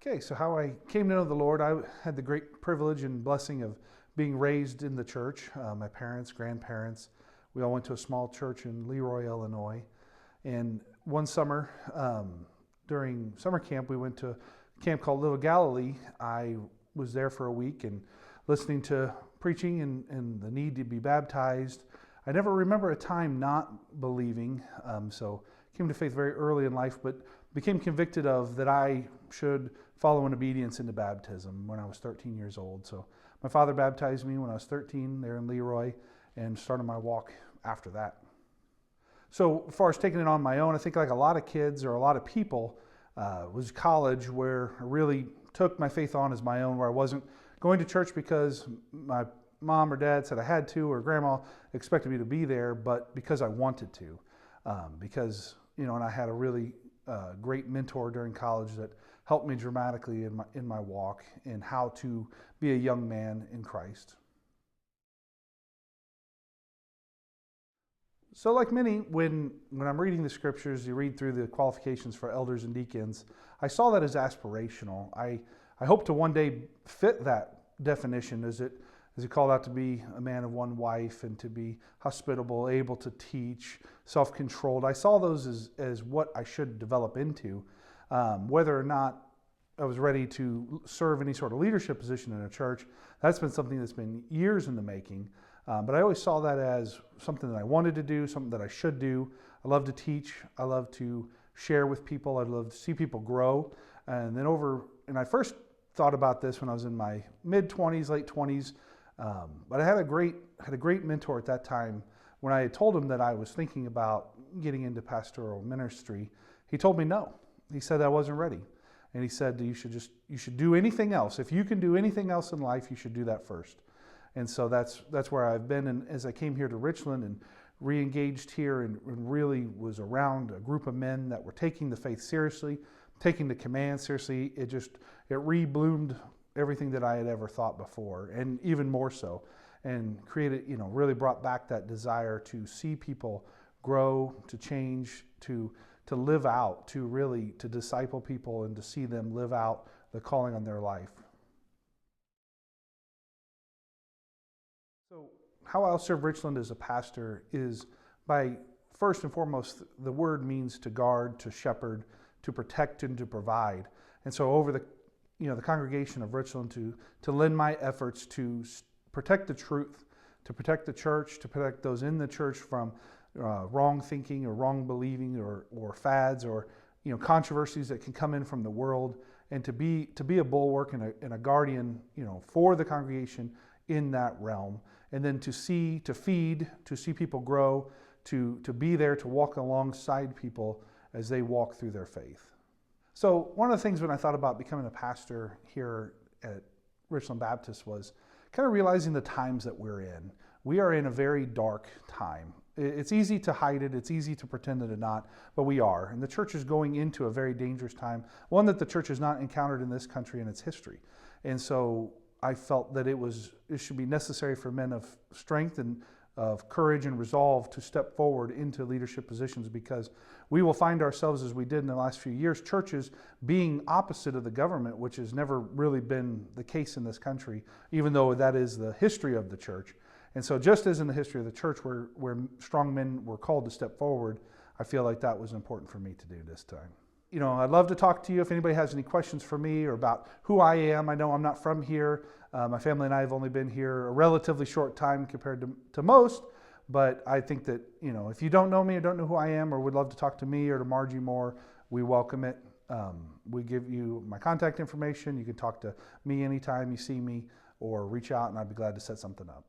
Okay, so how I came to know the Lord, I had the great privilege and blessing of being raised in the church. My parents, grandparents, we all went to a small church in Leroy, Illinois. And one summer, during summer camp, we went to a camp called Little Galilee. I was there for a week and listening to preaching and the need to be baptized. I never remember a time not believing, so came to faith very early in life, but became convicted of that I should follow in obedience into baptism when I was 13 years old. So my father baptized me when I was 13 there in Leroy and started my walk after that. So as far as taking it on my own, I think like a lot of kids or a lot of people, was college where I really took my faith on as my own, where I wasn't going to church because my mom or dad said I had to, or grandma expected me to be there, but because I wanted to. And I had a really great mentor during college that helped me dramatically in my walk and how to be a young man in Christ. So like many, when I'm reading the scriptures, you read through the qualifications for elders and deacons, I saw that as aspirational. I hope to one day fit that definition as it called out to be a man of one wife and to be hospitable, able to teach, self-controlled. I saw those as what I should develop into. Whether or not I was ready to serve any sort of leadership position in a church, that's been something that's been years in the making. But I always saw that as something that I wanted to do, something that I should do. I love to teach. I love to share with people. I love to see people grow. And I first thought about this when I was in my mid-20s, late 20s. But I had a great mentor at that time. When I had told him that I was thinking about getting into pastoral ministry, he told me no. He said I wasn't ready. And he said you should do anything else. If you can do anything else in life, you should do that first. And so that's where I've been. And as I came here to Richland and re-engaged here and really was around a group of men that were taking the faith seriously, taking the command seriously, it re-bloomed everything that I had ever thought before, and even more so, and created, really brought back that desire to see people grow, to change, to live out, to disciple people and to see them live out the calling on their life. So how I'll serve Richland as a pastor is by, first and foremost, the word means to guard, to shepherd, to protect, and to provide. And so over the congregation of Richland, to lend my efforts to protect the truth, to protect the church, to protect those in the church from wrong thinking or wrong believing or fads or controversies that can come in from the world, and to be a bulwark and a guardian for the congregation in that realm, and then to feed, to see people grow, to be there to walk alongside people as they walk through their faith. So one of the things when I thought about becoming a pastor here at Richland Baptist was kind of realizing the times that we're in. We are in a very dark time. It's easy to hide it. It's easy to pretend that it's not, but we are. And the church is going into a very dangerous time, one that the church has not encountered in this country in its history. And so I felt that it should be necessary for men of strength and of courage and resolve to step forward into leadership positions, because we will find ourselves, as we did in the last few years, churches being opposite of the government, which has never really been the case in this country, even though that is the history of the church. And so just as in the history of the church where strong men were called to step forward, I feel like that was important for me to do this time. I'd love to talk to you if anybody has any questions for me or about who I am. I know I'm not from here. My family and I have only been here a relatively short time compared to most, but I think that, if you don't know me or don't know who I am or would love to talk to me or to Margie more, we welcome it. We give you my contact information. You can talk to me anytime you see me or reach out, and I'd be glad to set something up.